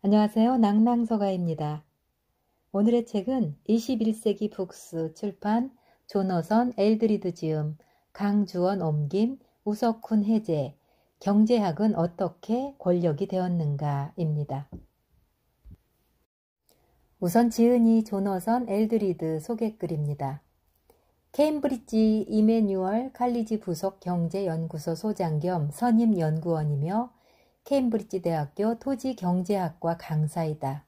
안녕하세요. 낭낭서가입니다. 오늘의 책은 21세기 북스 출판 조너선 엘드리드 지음 강주원 옮김 우석훈 해제 경제학은 어떻게 권력이 되었는가입니다. 우선 지은이 조너선 엘드리드 소개글입니다. 케임브리지 이메뉴얼 칼리지 부속 경제연구소 소장 겸 선임연구원이며 케임브리지 대학교 토지경제학과 강사이다.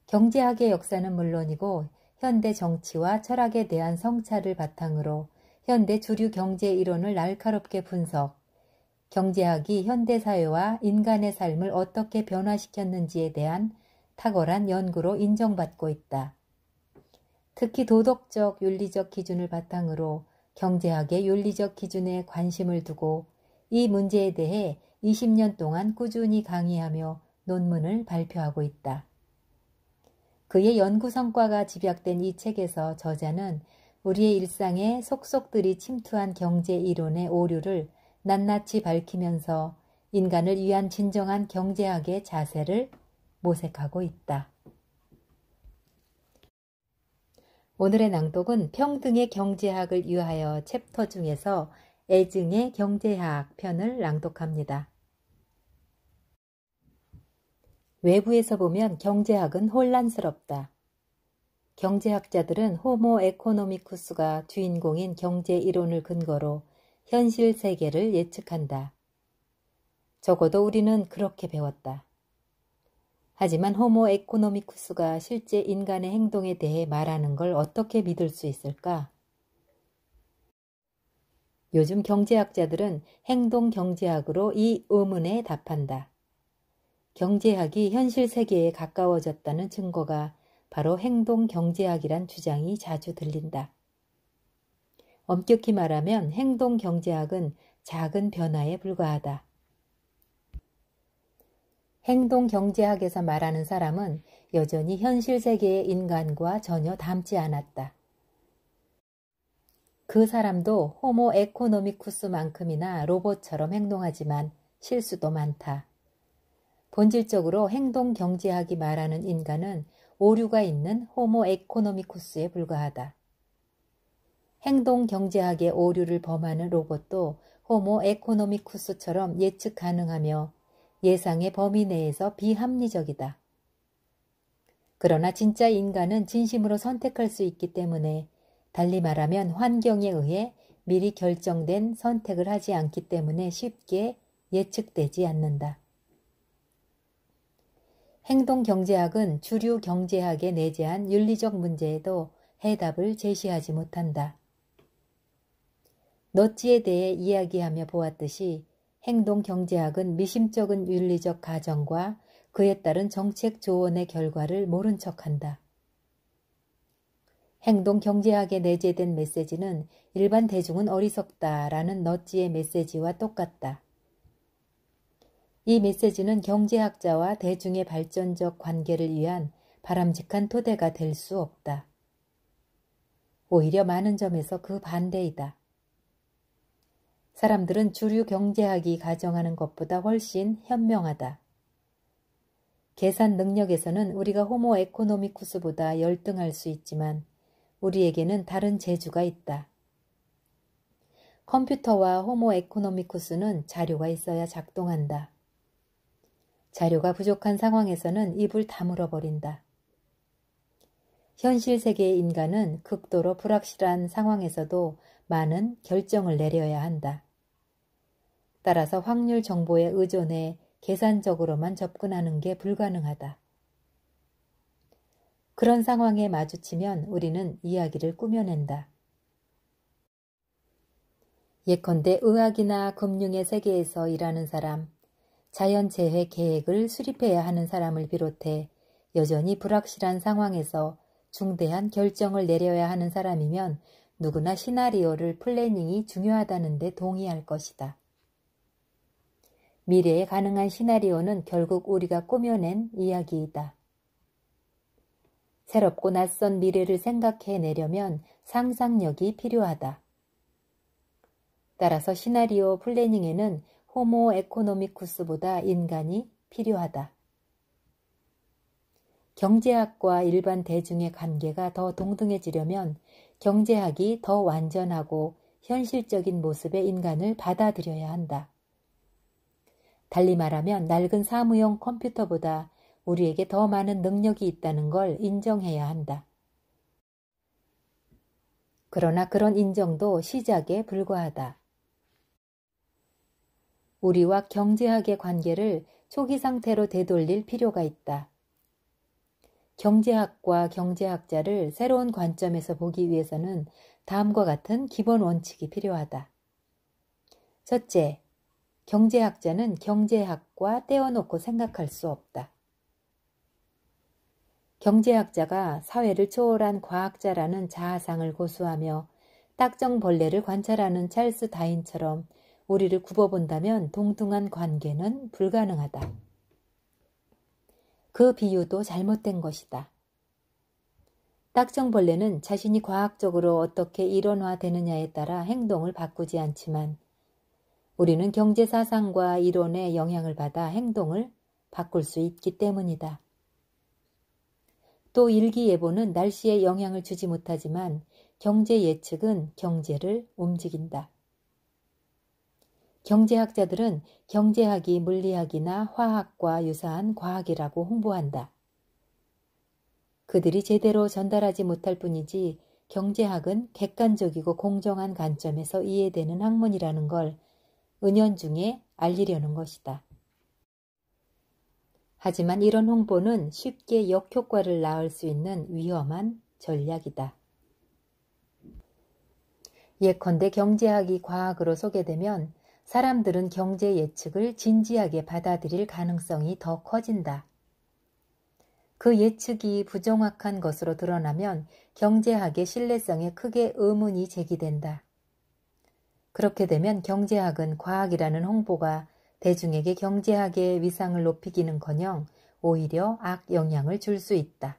경제학의 역사는 물론이고 현대 정치와 철학에 대한 성찰을 바탕으로 현대 주류 경제 이론을 날카롭게 분석, 경제학이 현대 사회와 인간의 삶을 어떻게 변화시켰는지에 대한 탁월한 연구로 인정받고 있다. 특히 도덕적, 윤리적 기준을 바탕으로 경제학의 윤리적 기준에 관심을 두고 이 문제에 대해 20년 동안 꾸준히 강의하며 논문을 발표하고 있다. 그의 연구 성과가 집약된 이 책에서 저자는 우리의 일상에 속속들이 침투한 경제 이론의 오류를 낱낱이 밝히면서 인간을 위한 진정한 경제학의 자세를 모색하고 있다. 오늘의 낭독은 평등의 경제학을 위하여 챕터 중에서 애증의 경제학 편을 낭독합니다. 외부에서 보면 경제학은 혼란스럽다. 경제학자들은 호모 에코노미쿠스가 주인공인 경제 이론을 근거로 현실 세계를 예측한다. 적어도 우리는 그렇게 배웠다. 하지만 호모 에코노미쿠스가 실제 인간의 행동에 대해 말하는 걸 어떻게 믿을 수 있을까? 요즘 경제학자들은 행동 경제학으로 이 의문에 답한다. 경제학이 현실 세계에 가까워졌다는 증거가 바로 행동 경제학이란 주장이 자주 들린다. 엄격히 말하면 행동 경제학은 작은 변화에 불과하다. 행동 경제학에서 말하는 사람은 여전히 현실 세계의 인간과 전혀 닮지 않았다. 그 사람도 호모 에코노미쿠스만큼이나 로봇처럼 행동하지만 실수도 많다. 본질적으로 행동 경제학이 말하는 인간은 오류가 있는 호모 에코노미쿠스에 불과하다. 행동 경제학의 오류를 범하는 로봇도 호모 에코노미쿠스처럼 예측 가능하며 예상의 범위 내에서 비합리적이다. 그러나 진짜 인간은 진심으로 선택할 수 있기 때문에 달리 말하면 환경에 의해 미리 결정된 선택을 하지 않기 때문에 쉽게 예측되지 않는다. 행동 경제학은 주류 경제학에 내재한 윤리적 문제에도 해답을 제시하지 못한다. 너지에 대해 이야기하며 보았듯이 행동 경제학은 미심쩍은 윤리적 가정과 그에 따른 정책 조언의 결과를 모른 척한다. 행동 경제학에 내재된 메시지는 일반 대중은 어리석다라는 너지의 메시지와 똑같다. 이 메시지는 경제학자와 대중의 발전적 관계를 위한 바람직한 토대가 될 수 없다. 오히려 많은 점에서 그 반대이다. 사람들은 주류 경제학이 가정하는 것보다 훨씬 현명하다. 계산 능력에서는 우리가 호모 에코노미쿠스보다 열등할 수 있지만 우리에게는 다른 재주가 있다. 컴퓨터와 호모 에코노미쿠스는 자료가 있어야 작동한다. 자료가 부족한 상황에서는 입을 다물어 버린다. 현실 세계의 인간은 극도로 불확실한 상황에서도 많은 결정을 내려야 한다. 따라서 확률 정보에 의존해 계산적으로만 접근하는 게 불가능하다. 그런 상황에 마주치면 우리는 이야기를 꾸며낸다. 예컨대 의학이나 금융의 세계에서 일하는 사람, 자연재해 계획을 수립해야 하는 사람을 비롯해 여전히 불확실한 상황에서 중대한 결정을 내려야 하는 사람이면 누구나 시나리오를 플래닝이 중요하다는 데 동의할 것이다. 미래에 가능한 시나리오는 결국 우리가 꾸며낸 이야기이다. 새롭고 낯선 미래를 생각해내려면 상상력이 필요하다. 따라서 시나리오 플래닝에는 호모 에코노미쿠스보다 인간이 필요하다. 경제학과 일반 대중의 관계가 더 동등해지려면 경제학이 더 완전하고 현실적인 모습의 인간을 받아들여야 한다. 달리 말하면 낡은 사무용 컴퓨터보다 우리에게 더 많은 능력이 있다는 걸 인정해야 한다. 그러나 그런 인정도 시작에 불과하다. 우리와 경제학의 관계를 초기 상태로 되돌릴 필요가 있다. 경제학과 경제학자를 새로운 관점에서 보기 위해서는 다음과 같은 기본 원칙이 필요하다. 첫째, 경제학자는 경제학과 떼어놓고 생각할 수 없다. 경제학자가 사회를 초월한 과학자라는 자아상을 고수하며 딱정벌레를 관찰하는 찰스 다윈처럼 우리를 굽어본다면 동등한 관계는 불가능하다. 그 비유도 잘못된 것이다. 딱정벌레는 자신이 과학적으로 어떻게 일원화되느냐에 따라 행동을 바꾸지 않지만 우리는 경제사상과 이론의 영향을 받아 행동을 바꿀 수 있기 때문이다. 또 일기예보는 날씨에 영향을 주지 못하지만 경제 예측은 경제를 움직인다. 경제학자들은 경제학이 물리학이나 화학과 유사한 과학이라고 홍보한다. 그들이 제대로 전달하지 못할 뿐이지 경제학은 객관적이고 공정한 관점에서 이해되는 학문이라는 걸 은연중에 알리려는 것이다. 하지만 이런 홍보는 쉽게 역효과를 낳을 수 있는 위험한 전략이다. 예컨대 경제학이 과학으로 소개되면 사람들은 경제 예측을 진지하게 받아들일 가능성이 더 커진다. 그 예측이 부정확한 것으로 드러나면 경제학의 신뢰성에 크게 의문이 제기된다. 그렇게 되면 경제학은 과학이라는 홍보가 대중에게 경제학의 위상을 높이기는커녕 오히려 악영향을 줄 수 있다.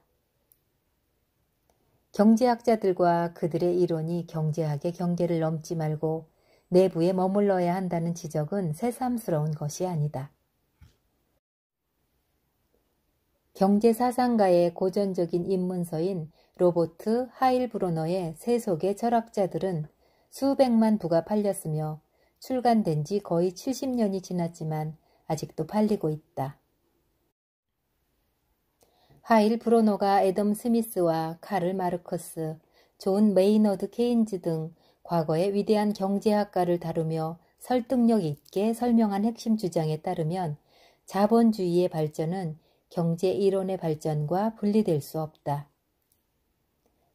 경제학자들과 그들의 이론이 경제학의 경계를 넘지 말고 내부에 머물러야 한다는 지적은 새삼스러운 것이 아니다. 경제사상가의 고전적인 입문서인 로버트 하일브로너의 세속의 철학자들은 수백만 부가 팔렸으며 출간된 지 거의 70년이 지났지만 아직도 팔리고 있다. 하일브로너가 애덤 스미스와 카를 마르커스, 존 메이너드 케인즈 등 과거의 위대한 경제학가를 다루며 설득력 있게 설명한 핵심 주장에 따르면 자본주의의 발전은 경제 이론의 발전과 분리될 수 없다.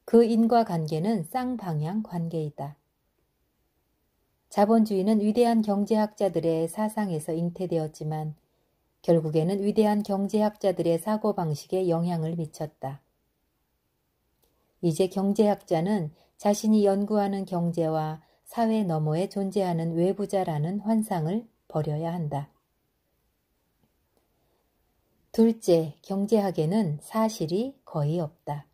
그 인과관계는 쌍방향 관계이다. 자본주의는 위대한 경제학자들의 사상에서 잉태되었지만 결국에는 위대한 경제학자들의 사고방식에 영향을 미쳤다. 이제 경제학자는 자신이 연구하는 경제와 사회 너머에 존재하는 외부자라는 환상을 버려야 한다. 둘째, 경제학에는 사실이 거의 없다.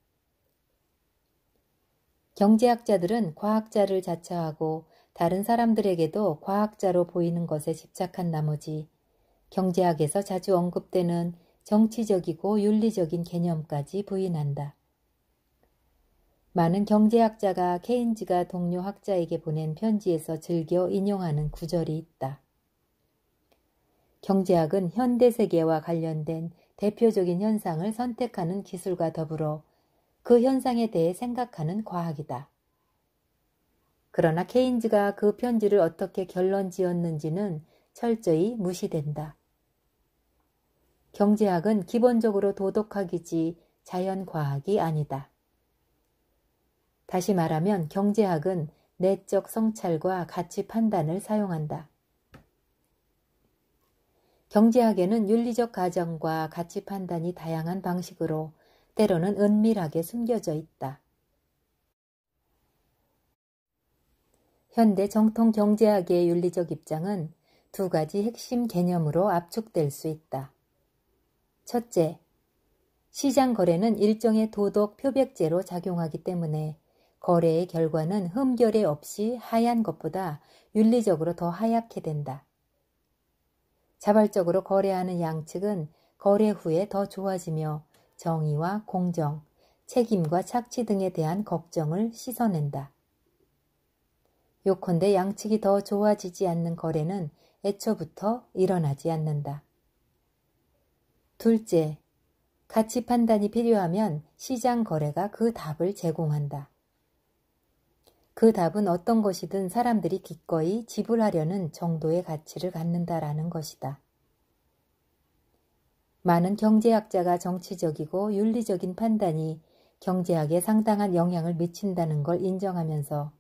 경제학자들은 과학자를 자처하고 다른 사람들에게도 과학자로 보이는 것에 집착한 나머지 경제학에서 자주 언급되는 정치적이고 윤리적인 개념까지 부인한다. 많은 경제학자가 케인즈가 동료 학자에게 보낸 편지에서 즐겨 인용하는 구절이 있다. 경제학은 현대 세계와 관련된 대표적인 현상을 선택하는 기술과 더불어 그 현상에 대해 생각하는 과학이다. 그러나 케인즈가 그 편지를 어떻게 결론 지었는지는 철저히 무시된다. 경제학은 기본적으로 도덕학이지 자연과학이 아니다. 다시 말하면 경제학은 내적 성찰과 가치 판단을 사용한다. 경제학에는 윤리적 가정과 가치 판단이 다양한 방식으로 때로는 은밀하게 숨겨져 있다. 현대 정통 경제학의 윤리적 입장은 두 가지 핵심 개념으로 압축될 수 있다. 첫째, 시장 거래는 일정의 도덕 표백제로 작용하기 때문에 거래의 결과는 흠결에 없이 하얀 것보다 윤리적으로 더 하얗게 된다. 자발적으로 거래하는 양측은 거래 후에 더 좋아지며 정의와 공정, 책임과 착취 등에 대한 걱정을 씻어낸다. 요컨대 양측이 더 좋아지지 않는 거래는 애초부터 일어나지 않는다. 둘째, 가치 판단이 필요하면 시장 거래가 그 답을 제공한다. 그 답은 어떤 것이든 사람들이 기꺼이 지불하려는 정도의 가치를 갖는다라는 것이다. 많은 경제학자가 정치적이고 윤리적인 판단이 경제학에 상당한 영향을 미친다는 걸 인정하면서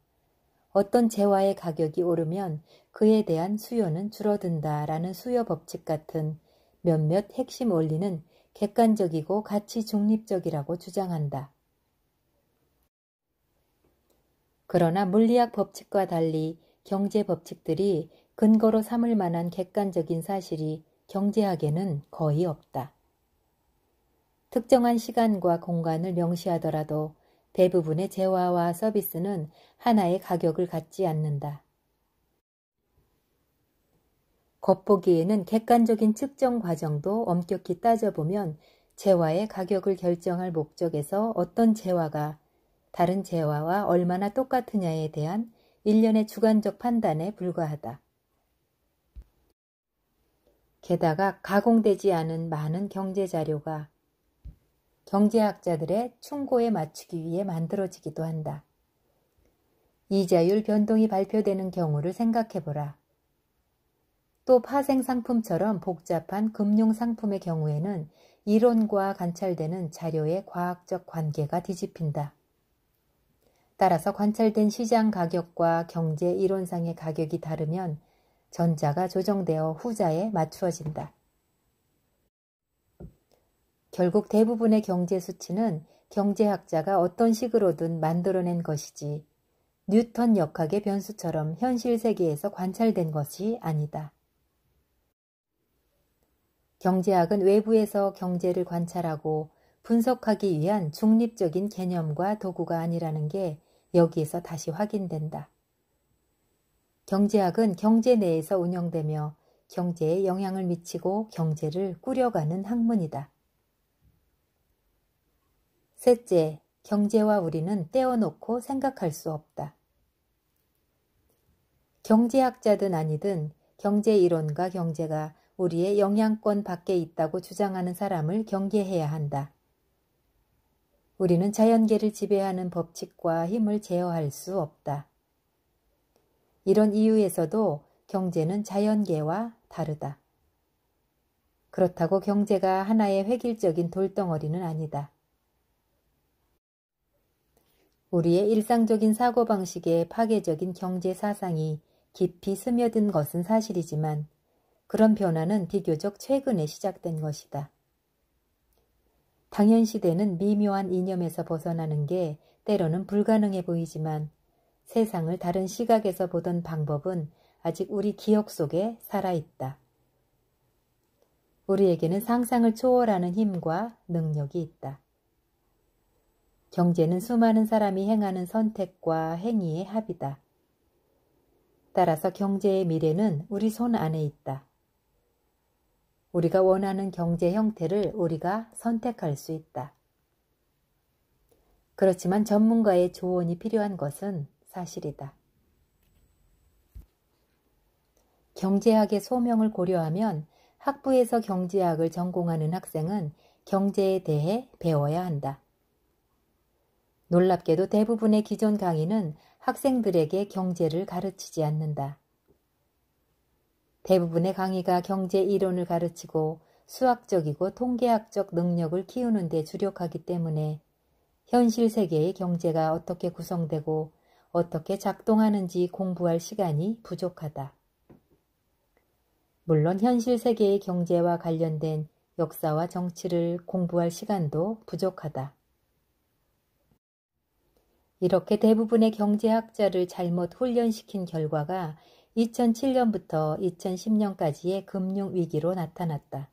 어떤 재화의 가격이 오르면 그에 대한 수요는 줄어든다라는 수요 법칙 같은 몇몇 핵심 원리는 객관적이고 가치 중립적이라고 주장한다. 그러나 물리학 법칙과 달리 경제 법칙들이 근거로 삼을 만한 객관적인 사실이 경제학에는 거의 없다. 특정한 시간과 공간을 명시하더라도 대부분의 재화와 서비스는 하나의 가격을 갖지 않는다. 겉보기에는 객관적인 측정 과정도 엄격히 따져보면 재화의 가격을 결정할 목적에서 어떤 재화가 다른 재화와 얼마나 똑같으냐에 대한 일련의 주관적 판단에 불과하다. 게다가 가공되지 않은 많은 경제 자료가 경제학자들의 충고에 맞추기 위해 만들어지기도 한다. 이자율 변동이 발표되는 경우를 생각해보라. 또 파생상품처럼 복잡한 금융상품의 경우에는 이론과 관찰되는 자료의 과학적 관계가 뒤집힌다. 따라서 관찰된 시장 가격과 경제 이론상의 가격이 다르면 전자가 조정되어 후자에 맞추어진다. 결국 대부분의 경제 수치는 경제학자가 어떤 식으로든 만들어낸 것이지 뉴턴 역학의 변수처럼 현실 세계에서 관찰된 것이 아니다. 경제학은 외부에서 경제를 관찰하고 분석하기 위한 중립적인 개념과 도구가 아니라는 게 여기에서 다시 확인된다. 경제학은 경제 내에서 운영되며 경제에 영향을 미치고 경제를 꾸려가는 학문이다. 셋째, 경제와 우리는 떼어놓고 생각할 수 없다. 경제학자든 아니든 경제 이론과 경제가 우리의 영향권 밖에 있다고 주장하는 사람을 경계해야 한다. 우리는 자연계를 지배하는 법칙과 힘을 제어할 수 없다. 이런 이유에서도 경제는 자연계와 다르다. 그렇다고 경제가 하나의 획일적인 돌덩어리는 아니다. 우리의 일상적인 사고방식에 파괴적인 경제 사상이 깊이 스며든 것은 사실이지만 그런 변화는 비교적 최근에 시작된 것이다. 당연시되는 미묘한 이념에서 벗어나는 게 때로는 불가능해 보이지만 세상을 다른 시각에서 보던 방법은 아직 우리 기억 속에 살아있다. 우리에게는 상상을 초월하는 힘과 능력이 있다. 경제는 수많은 사람이 행하는 선택과 행위의 합이다. 따라서 경제의 미래는 우리 손 안에 있다. 우리가 원하는 경제 형태를 우리가 선택할 수 있다. 그렇지만 전문가의 조언이 필요한 것은 사실이다. 경제학의 소명을 고려하면 학부에서 경제학을 전공하는 학생은 경제에 대해 배워야 한다. 놀랍게도 대부분의 기존 강의는 학생들에게 경제를 가르치지 않는다. 대부분의 강의가 경제 이론을 가르치고 수학적이고 통계학적 능력을 키우는 데 주력하기 때문에 현실 세계의 경제가 어떻게 구성되고 어떻게 작동하는지 공부할 시간이 부족하다. 물론 현실 세계의 경제와 관련된 역사와 정치를 공부할 시간도 부족하다. 이렇게 대부분의 경제학자를 잘못 훈련시킨 결과가 2007년부터 2010년까지의 금융위기로 나타났다.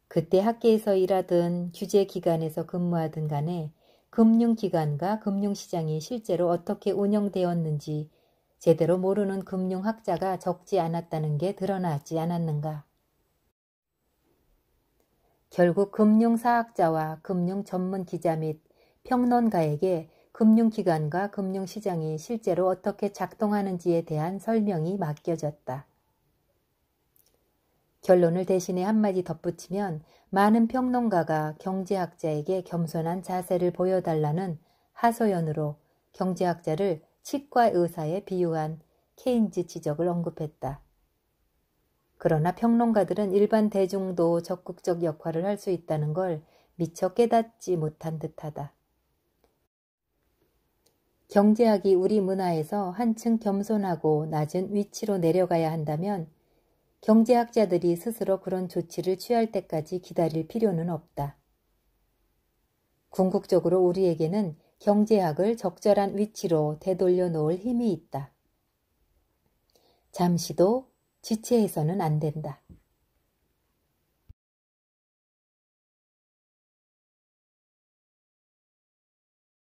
그때 학계에서 일하든 규제기관에서 근무하든 간에 금융기관과 금융시장이 실제로 어떻게 운영되었는지 제대로 모르는 금융학자가 적지 않았다는 게 드러나지 않았는가. 결국 금융사학자와 금융전문기자 및 평론가에게 금융기관과 금융시장이 실제로 어떻게 작동하는지에 대한 설명이 맡겨졌다. 결론을 대신에 한마디 덧붙이면 많은 평론가가 경제학자에게 겸손한 자세를 보여달라는 하소연으로 경제학자를 치과 의사에 비유한 케인즈 지적을 언급했다. 그러나 평론가들은 일반 대중도 적극적 역할을 할 수 있다는 걸 미처 깨닫지 못한 듯하다. 경제학이 우리 문화에서 한층 겸손하고 낮은 위치로 내려가야 한다면 경제학자들이 스스로 그런 조치를 취할 때까지 기다릴 필요는 없다. 궁극적으로 우리에게는 경제학을 적절한 위치로 되돌려 놓을 힘이 있다. 잠시도 지체해서는 안 된다.